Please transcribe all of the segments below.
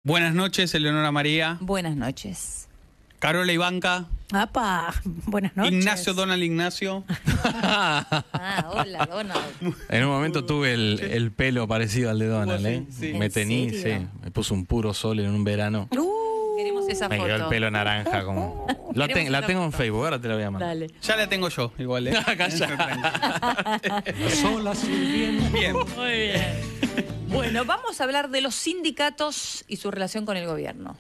Buenas noches, Eleonora María. Buenas noches. Carola Ivanka. ¡Apa! Buenas noches. Ignacio, Donald Ignacio. Hola, Donald. En un momento tuve el pelo parecido al de Donald, ¿eh? Sí. Me ¿En teñí, serio? sí. Me puse un puro sol en un verano. Queremos esa Me foto. quedó el pelo naranja como... La Queremos tengo esa en foto. Facebook, ahora te la voy a mandar. Dale. Ya la tengo yo, igual, ¿eh? Sola sirviendo. Bien. Muy bien. Bueno, vamos a hablar de los sindicatos y su relación con el gobierno.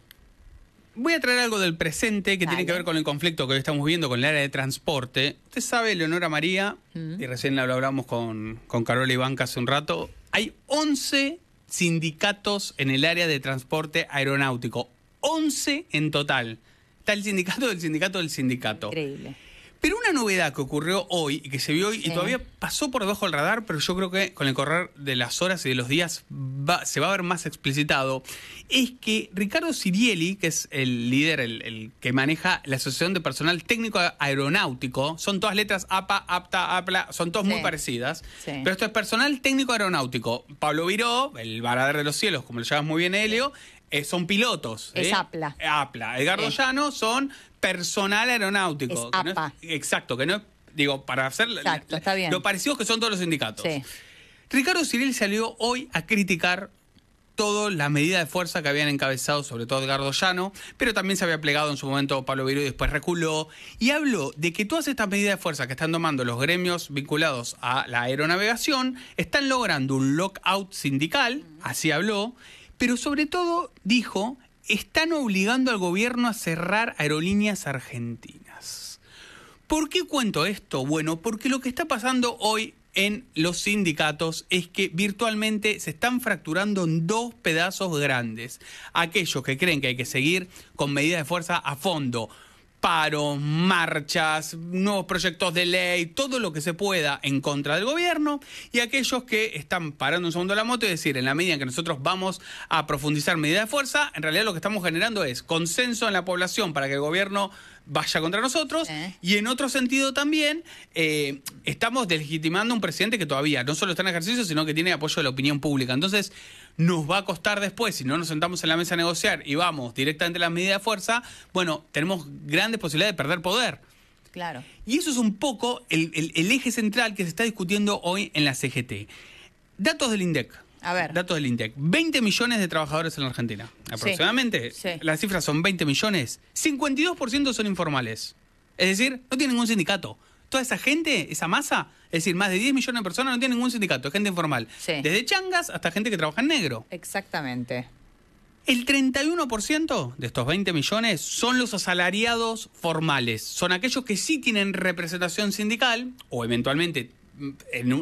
Voy a traer algo del presente que tiene Dale. que ver con el conflicto que hoy estamos viendo con el área de transporte. Usted sabe, Eleonora María, y recién lo hablamos con Carola Ivanka hace un rato, hay 11 sindicatos en el área de transporte aeronáutico. 11 en total. Está el sindicato del sindicato del sindicato. Increíble. Pero una novedad que ocurrió hoy y que se vio hoy Sí. y todavía pasó por debajo del radar, pero yo creo que con el correr de las horas y de los días se va a ver más explicitado, es que Ricardo Sirielli, que es el líder, el que maneja la Asociación de Personal Técnico Aeronáutico, son todas letras APA, APTA, APLA, son todas Sí. muy parecidas, Sí. pero esto es Personal Técnico Aeronáutico. Pablo Viró, el varadero de los cielos, como lo llamas muy bien, Helio, son pilotos. Es ¿sí? APLA. APLA. Edgardo Sí. Llano son personal aeronáutico. Es que no APA. exacto, que no es, digo, para hacer Exacto, está bien. lo parecido que son todos los sindicatos. Sí. Ricardo Sirielli salió hoy a criticar toda la medida de fuerza que habían encabezado, sobre todo Edgardo Llano, pero también se había plegado en su momento Pablo Viró y después reculó, y habló de que todas estas medidas de fuerza que están tomando los gremios vinculados a la aeronavegación están logrando un lockout sindical, así habló, pero sobre todo dijo, están obligando al gobierno a cerrar aerolíneas argentinas. ¿Por qué cuento esto? Bueno, porque lo que está pasando hoy en los sindicatos es que virtualmente se están fracturando en dos pedazos grandes. Aquellos que creen que hay que seguir con medidas de fuerza a fondo, paros, marchas, nuevos proyectos de ley, todo lo que se pueda en contra del gobierno, y aquellos que están parando un segundo la moto y decir, en la medida en que nosotros vamos a profundizar medidas de fuerza, en realidad lo que estamos generando es consenso en la población para que el gobierno vaya contra nosotros, y en otro sentido también estamos deslegitimando a un presidente que todavía no solo está en ejercicio, sino que tiene apoyo de la opinión pública. Entonces, nos va a costar después, si no nos sentamos en la mesa a negociar y vamos directamente a las medidas de fuerza, bueno, tenemos grandes posibilidades de perder poder. Claro. Y eso es un poco el eje central que se está discutiendo hoy en la CGT. Datos del INDEC. A ver. Datos del INDEC. 20 millones de trabajadores en la Argentina. Aproximadamente. Sí. Las cifras son 20 millones. 52% son informales. Es decir, no tiene ningún sindicato. Toda esa gente, esa masa, es decir, más de 10 millones de personas no tienen ningún sindicato. Es gente informal. Sí. Desde changas hasta gente que trabaja en negro. Exactamente. El 31% de estos 20 millones son los asalariados formales. Son aquellos que sí tienen representación sindical o eventualmente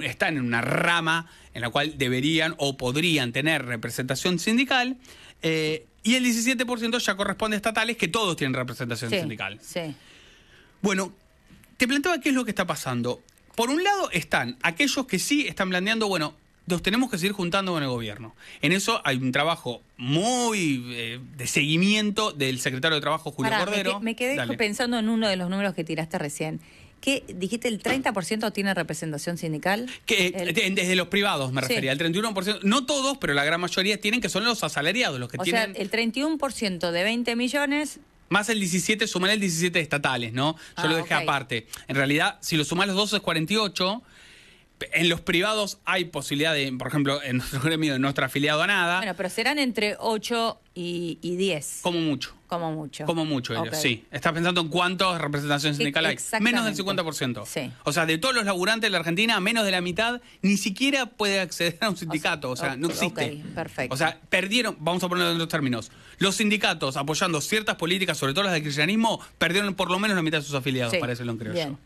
están en una rama en la cual deberían o podrían tener representación sindical. Y el 17% ya corresponde a estatales, que todos tienen representación Sí. sindical. Sí. Bueno, te planteaba qué es lo que está pasando. Por un lado están aquellos que sí están planteando, bueno, nos tenemos que seguir juntando con el gobierno. En eso hay un trabajo muy de seguimiento del secretario de Trabajo, Julio Pará, Cordero. me quedé Dale. pensando en uno de los números que tiraste recién. ¿Qué dijiste? ¿El 30% tiene representación sindical? Desde los privados me Sí. refería, el 31%, no todos, pero la gran mayoría tienen, que son los asalariados, los que O tienen... sea, el 31% de 20 millones... Más el 17, sumar el 17 estatales, ¿no? Yo lo dejé ok. aparte. En realidad, si lo sumás los dos es 48. En los privados hay posibilidad de, por ejemplo, en nuestro gremio, de nuestro afiliado a nada, Bueno, pero serán entre 8 y 10. como mucho. Como mucho. Como mucho, ellos, Ok. sí. Estás pensando en cuántos representación sindical hay. Exactamente. Menos del 50%. Sí. O sea, de todos los laburantes de la Argentina, menos de la mitad ni siquiera puede acceder a un sindicato. O sea, no existe. Ok, perfecto. O sea, perdieron, vamos a ponerlo en otros términos, los sindicatos apoyando ciertas políticas, sobre todo las del kirchnerismo, perdieron por lo menos la mitad de sus afiliados, Sí, para eso lo creo bien. yo.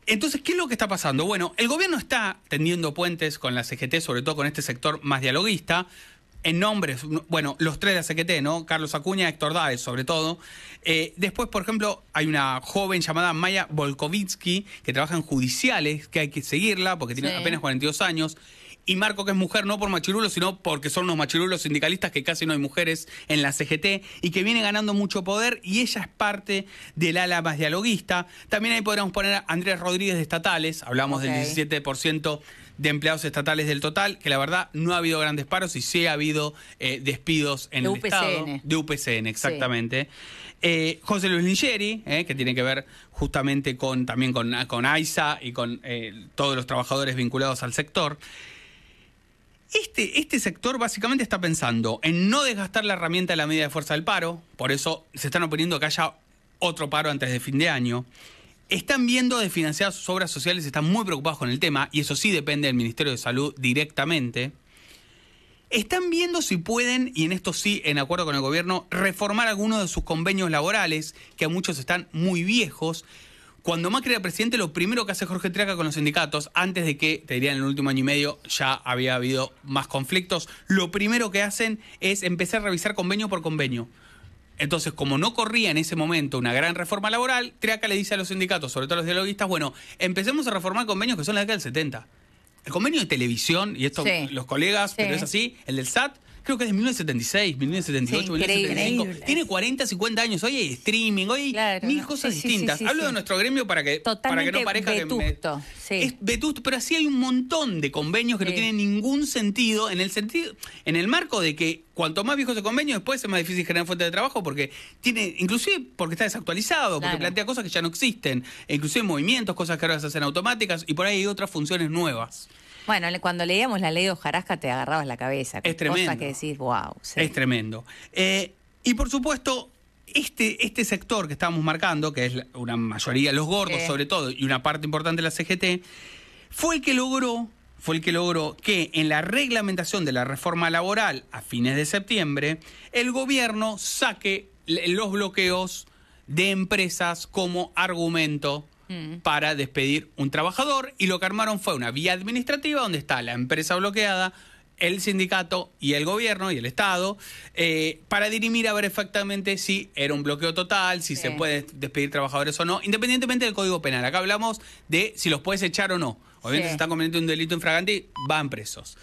Entonces, ¿qué es lo que está pasando? Bueno, el gobierno está tendiendo puentes con la CGT, sobre todo con este sector más dialoguista, en nombres, bueno, los tres de la CGT, ¿no? Carlos Acuña, Héctor Dáez, sobre todo. Después, por ejemplo, hay una joven llamada Maya Volkovitsky, que trabaja en judiciales, que hay que seguirla porque tiene Sí. apenas 42 años. Y Marco, que es mujer, no por machirulo, sino porque son unos machirulos sindicalistas, que casi no hay mujeres en la CGT, y que viene ganando mucho poder, y ella es parte del ala más dialoguista. También ahí podríamos poner a Andrés Rodríguez de Estatales, hablamos Ok. del 17% de empleados estatales del total, que la verdad no ha habido grandes paros y sí ha habido despidos en De el Estado. UPCN. De UPCN, exactamente. José Luis Lingeri, que tiene que ver justamente también con AISA y con todos los trabajadores vinculados al sector. Este sector básicamente está pensando en no desgastar la herramienta de la medida de fuerza del paro, por eso se están oponiendo a que haya otro paro antes de fin de año. Están viendo de financiar sus obras sociales, están muy preocupados con el tema, y eso sí depende del Ministerio de Salud directamente. Están viendo si pueden, y en esto sí, en acuerdo con el gobierno, reformar algunos de sus convenios laborales, que a muchos están muy viejos. Cuando Macri era presidente, lo primero que hace Jorge Triaca con los sindicatos, antes de que, te diría, en el último año y medio ya había habido más conflictos, lo primero que hacen es empezar a revisar convenio por convenio. Entonces, como no corría en ese momento una gran reforma laboral, Triaca le dice a los sindicatos, sobre todo a los dialoguistas, bueno, empecemos a reformar convenios que son la década del 70. El convenio de televisión, y esto Sí. los colegas, Sí. pero es así, el del SAT, creo que es de 1976, 1978, Sí, 1975. increíble. Tiene 40, 50 años. Hoy hay streaming, hoy hay Claro, mil no. cosas Sí, sí, distintas. sí, sí, Hablo sí. de nuestro gremio para que Totalmente no parezca vetusto, que sí. es vetusto, pero así hay un montón de convenios que no Sí. tienen ningún sentido, en el marco de que cuanto más viejo ese convenio, después es más difícil generar fuente de trabajo porque inclusive porque está desactualizado, porque Claro. plantea cosas que ya no existen, e inclusive movimientos, cosas que ahora se hacen automáticas, y por ahí hay otras funciones nuevas. Bueno, cuando leíamos la ley de hojarasca te agarrabas la cabeza. Es tremendo. Cosas que decís, wow. Sí. Es tremendo. Y por supuesto, este sector que estábamos marcando, que es una mayoría, los gordos Sí. sobre todo, y una parte importante de la CGT, fue el que logró que en la reglamentación de la reforma laboral a fines de septiembre, el gobierno saque los bloqueos de empresas como argumento para despedir un trabajador, y lo que armaron fue una vía administrativa donde está la empresa bloqueada, el sindicato y el gobierno y el Estado, para dirimir a ver exactamente si era un bloqueo total, si se puede despedir trabajadores o no, independientemente del Código Penal. Acá hablamos de si los puedes echar o no. Obviamente, Sí. si están cometiendo un delito infragante, van presos.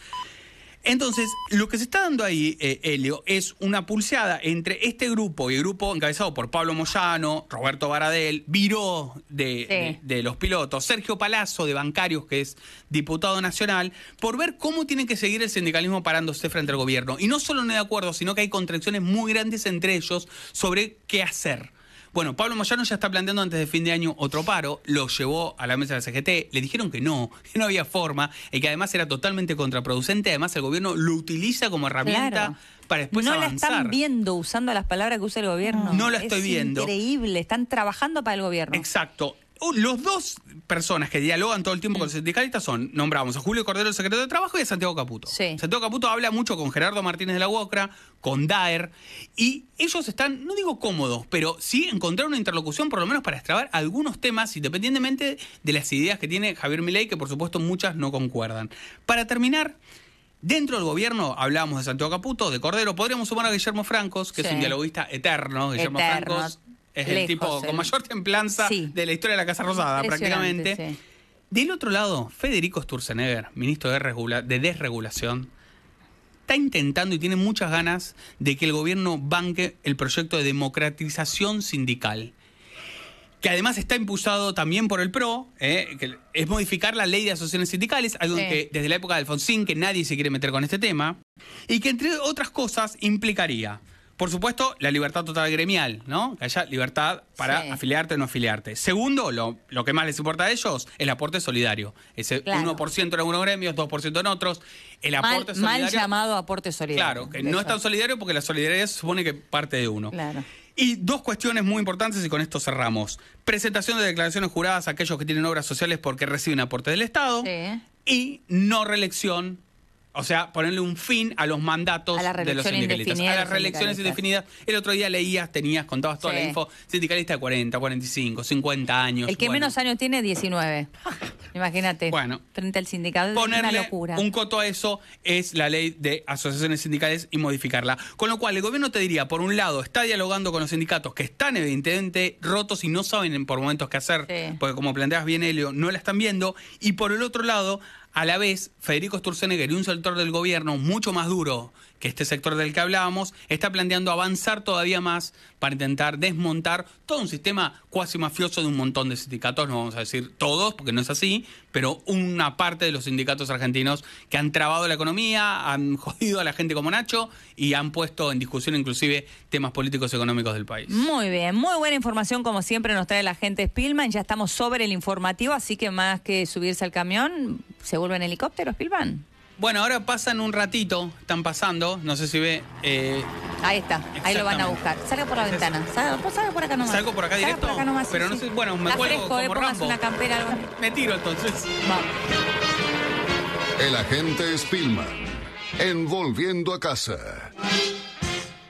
Entonces, lo que se está dando ahí, Elio, es una pulseada entre este grupo y el grupo encabezado por Pablo Moyano, Roberto Baradel, Viró de los pilotos, Sergio Palazzo de Bancarios, que es diputado nacional, por ver cómo tiene que seguir el sindicalismo parándose frente al gobierno. Y no solo no hay acuerdo, sino que hay contradicciones muy grandes entre ellos sobre qué hacer. Bueno, Pablo Moyano ya está planteando antes de fin de año otro paro, lo llevó a la mesa de la CGT, le dijeron que no había forma, y que además era totalmente contraproducente, además el gobierno lo utiliza como herramienta Claro. para después no avanzar. la están viendo usando las palabras que usa el gobierno. No la estoy viendo. Es increíble, están trabajando para el gobierno. Exacto. Los dos personas que dialogan todo el tiempo con los sindicalistas nombramos a Julio Cordero, el secretario de Trabajo, y a Santiago Caputo. Sí. Santiago Caputo habla mucho con Gerardo Martínez de la UOCRA, con Daer, y ellos están, no digo cómodos, pero sí encontrar una interlocución por lo menos para extrabar algunos temas, independientemente de las ideas que tiene Javier Milei, que por supuesto muchas no concuerdan. Para terminar, dentro del gobierno hablábamos de Santiago Caputo, de Cordero, podríamos sumar a Guillermo Francos, que es Sí. un dialoguista eterno. Guillermo Eterno. Francos es el Lejos, tipo con mayor templanza Sí. de la historia de la Casa Rosada, Impresionante, prácticamente. sí. Del otro lado, Federico Sturzenegger, ministro de Desregulación, está intentando y tiene muchas ganas de que el gobierno banque el proyecto de democratización sindical, que además está impulsado también por el PRO, que es modificar la ley de asociaciones sindicales, algo Sí. que desde la época de Alfonsín, que nadie se quiere meter con este tema, y que entre otras cosas implicaría, por supuesto, la libertad total gremial, ¿no? Que haya libertad para Sí. afiliarte o no afiliarte. Segundo, lo que más les importa a ellos, el aporte solidario. Ese Claro. 1% en algunos gremios, 2% en otros. El aporte Mal solidario. llamado aporte solidario. Claro, que no es tan solidario porque la solidaridad se supone que parte de uno. Claro. Y dos cuestiones muy importantes, y con esto cerramos. Presentación de declaraciones juradas a aquellos que tienen obras sociales porque reciben aporte del Estado. Sí. Y no reelección, o sea, ponerle un fin a los mandatos A la de los reelección sindicalistas. indefinida A de las los reelecciones sindicalistas. indefinidas. El otro día leías, contabas toda la Sí. info, sindicalista de 40, 45, 50 años. El que Bueno, menos años tiene, 19. Imagínate. Bueno. Frente al sindicato. Es una ponerle locura. un coto a eso es la ley de asociaciones sindicales y modificarla. Con lo cual, el gobierno te diría, por un lado, está dialogando con los sindicatos que están evidentemente rotos y no saben por momentos qué hacer, Sí. porque como planteas bien, Elio, no la están viendo. Y por el otro lado, A la vez, Federico Sturzenegger y un sector del gobierno mucho más duro que este sector del que hablábamos, está planteando avanzar todavía más para intentar desmontar todo un sistema cuasi mafioso de un montón de sindicatos, no vamos a decir todos, porque no es así, pero una parte de los sindicatos argentinos que han trabado la economía, han jodido a la gente como Nacho y han puesto en discusión inclusive temas políticos y económicos del país. Muy bien, muy buena información como siempre nos trae la gente Spillman. Ya estamos sobre el informativo, así que más que subirse al camión, ¿se vuelve en helicóptero, Spillman? Bueno, ahora pasan un ratito, están pasando, no sé si ve... Ahí está, ahí lo van a buscar. Salga por la ventana, salga por acá nomás. ¿Salgo por acá directo? Por acá nomás, pero sí, no sé, sí. bueno, me Está cuelgo fresco, como póngase Rambo. una campera, algo. Me tiro entonces. Vamos. El agente Spillman, en Volviendo a Casa.